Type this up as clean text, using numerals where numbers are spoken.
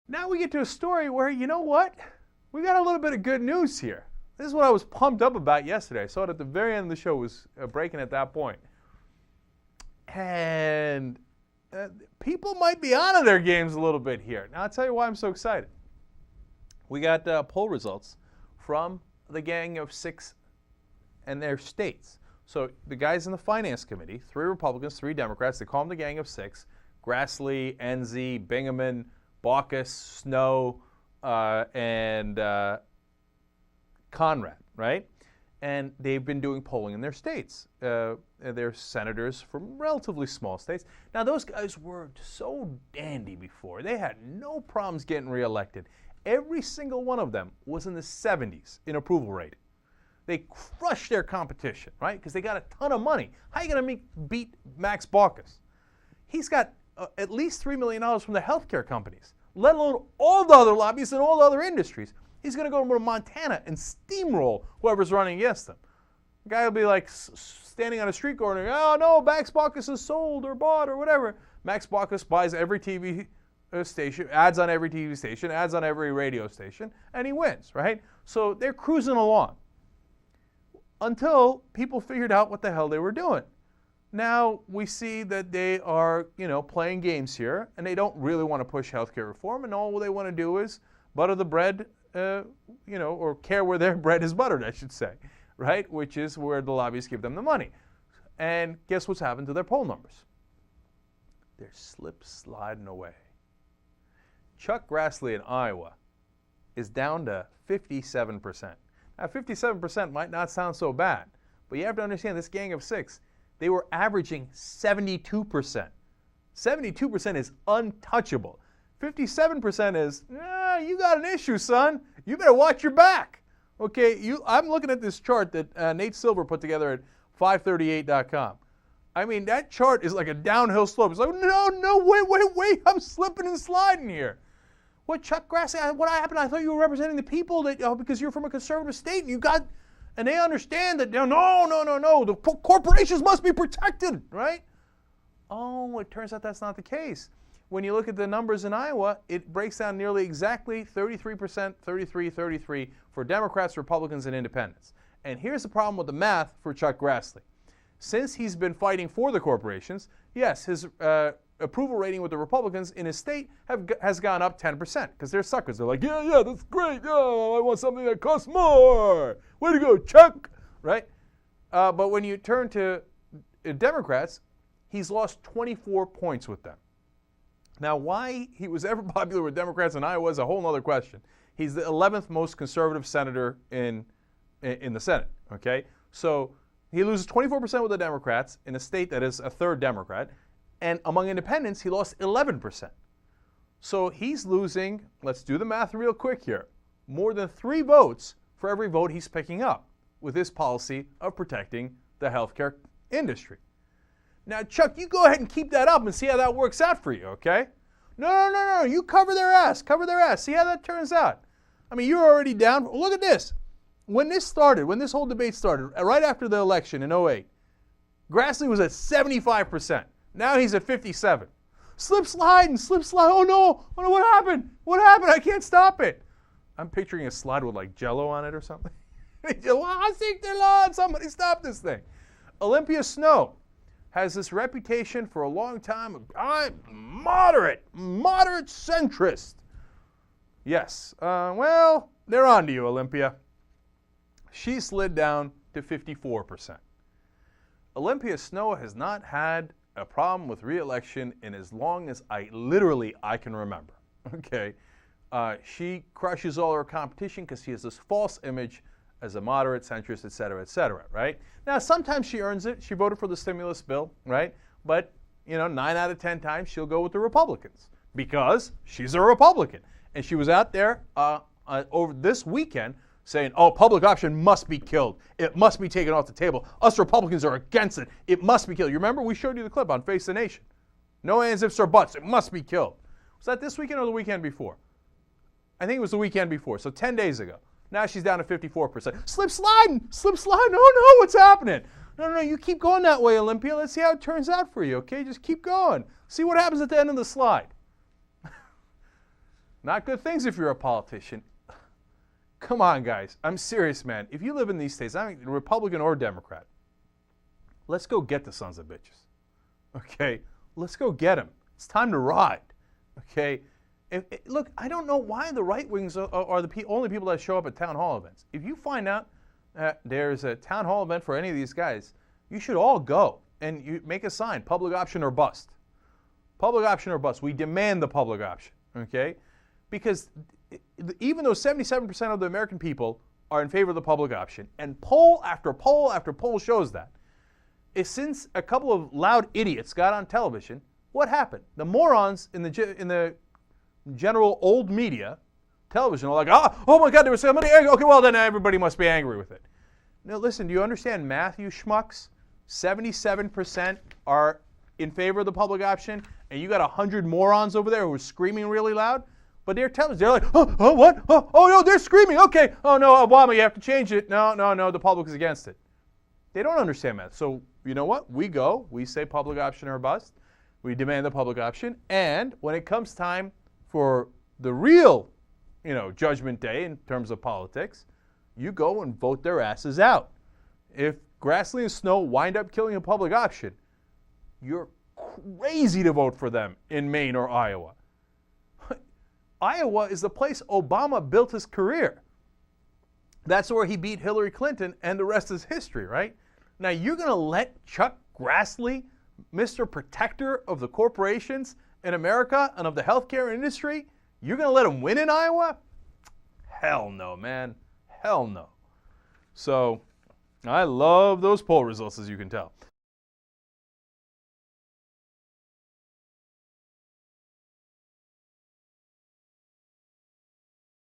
Now we get to a story where, you know what? We got a little bit of good news here. This is what I was pumped up about yesterday. I saw it at the very end of the show. It was breaking at that point. And people might be out of their games a little bit here. Now, I'll tell you why I'm so excited. We got poll results from the Gang of Six and their states. So the guys in the Finance Committee, 3 Republicans, 3 Democrats, they call them the Gang of Six: Grassley, Enzi, Bingaman, Baucus, Snow, and Conrad, right? And they've been doing polling in their states. They're senators from relatively small states. Now, those guys were so dandy before. They had no problems getting reelected. Every single one of them was in the 70s in approval rating. They crushed their competition, right? Because they got a ton of money. How are you going to beat Max Baucus? He's got at least $3 million from the healthcare companies, let alone all the other lobbyists and all the other industries. He's going to go to Montana and steamroll whoever's running against him. The guy will be like standing on a street corner, oh no, Max Baucus is sold or bought or whatever. Max Baucus buys every TV station, ads on every TV station, ads on every radio station, and he wins, right? So they're cruising along until people figured out what the hell they were doing. Now we see that they are, playing games here, and they don't really want to push healthcare reform, and all they want to do is butter the bread, or care where their bread is buttered, I should say, right? Which is where the lobbyists give them the money. And guess what's happened to their poll numbers? They're sliding away. Chuck Grassley in Iowa is down to 57%. Now, 57% might not sound so bad, but you have to understand this Gang of Six, they were averaging 72%. 72% is untouchable. 57% is, you got an issue, son. You better watch your back. Okay, I'm looking at this chart that Nate Silver put together at 538.com. I mean, that chart is like a downhill slope. It's like, no, wait, I'm slipping and sliding here. What, Chuck Grassley, what happened? I thought you were representing the people because you're from a conservative state and they understand that, no, the corporations must be protected, right? Oh, it turns out that's not the case. When you look at the numbers in Iowa, it breaks down nearly exactly 33%, 33 for Democrats, Republicans, and Independents. And here's the problem with the math for Chuck Grassley. Since he's been fighting for the corporations, yes, his approval rating with the Republicans in his state has gone up 10% because they're suckers. They're like, yeah, that's great. Oh, I want something that costs more. Way to go, Chuck, right? But when you turn to Democrats, he's lost 24 points with them. Now, why he was ever popular with Democrats in Iowa is a whole other question. He's the 11th most conservative senator in the Senate, okay? So he loses 24% with the Democrats in a state that is a third Democrat, and among independents, he lost 11%. So he's losing, let's do the math real quick here, more than 3 votes for every vote he's picking up with his policy of protecting the healthcare industry. Now, Chuck, you go ahead and keep that up and see how that works out for you, okay? No. You cover their ass. See how that turns out. I mean, you're already down. Look at this. When this whole debate started, right after the election in 2008, Grassley was at 75%. Now he's at 57%. Slip slide. Oh no, what happened? I can't stop it. I'm picturing a slide with like Jell-O on it or something. Somebody stop this thing. Olympia Snowe has this reputation for a long time. I'm moderate centrist. Yes, well, they're on to you, Olympia. She slid down to 54%. Olympia Snowe has not had a problem with re-election in as long as I can remember. Okay, she crushes all her competition because she has this false image as a moderate centrist, et cetera, right? Now, sometimes she earns it. She voted for the stimulus bill, right? But, 9 out of 10 times she'll go with the Republicans because she's a Republican. And she was out there over this weekend saying, public option must be killed. It must be taken off the table. Us Republicans are against it. It must be killed. You remember? We showed you the clip on Face the Nation. No ands, ifs, or buts. It must be killed. Was that this weekend or the weekend before? I think it was the weekend before, so 10 days ago. Now she's down to 54%. Slip sliding. Oh no, what's happening? No, you keep going that way, Olympia. Let's see how it turns out for you, okay? Just keep going. See what happens at the end of the slide. Not good things if you're a politician. Come on, guys. I'm serious, man. If you live in these states, I mean, Republican or Democrat, let's go get the sons of bitches. Okay? Let's go get them. It's time to ride. Okay? Look, I don't know why the right wings are the only people that show up at town hall events. If you find out that there's a town hall event for any of these guys, you should all go and you make a sign, public option or bust. Public option or bust. We demand the public option. Okay? Because even though 77% of the American people are in favor of the public option, and poll after poll after poll shows that, is since a couple of loud idiots got on television, what happened? The morons in the general old media, television, are like, oh my God, there was somebody angry. Okay, well then everybody must be angry with it. Now listen, do you understand math, you schmucks? 77% are in favor of the public option, and you got 100 morons over there who are screaming really loud. But they're telling, they're like, oh, what? Oh, no, they're screaming. Okay. Oh, no, Obama, you have to change it. No, the public is against it. They don't understand math. So, you know what? We go, we say public option or bust. We demand the public option. And when it comes time for the real, judgment day in terms of politics, you go and vote their asses out. If Grassley and Snow wind up killing a public option, you're crazy to vote for them in Maine or Iowa. Iowa is the place Obama built his career. That's where he beat Hillary Clinton, and the rest is history, right? Now, you're going to let Chuck Grassley, Mr. Protector of the corporations in America and of the healthcare industry, you're going to let him win in Iowa? Hell no, man. Hell no. So, I love those poll results, as you can tell.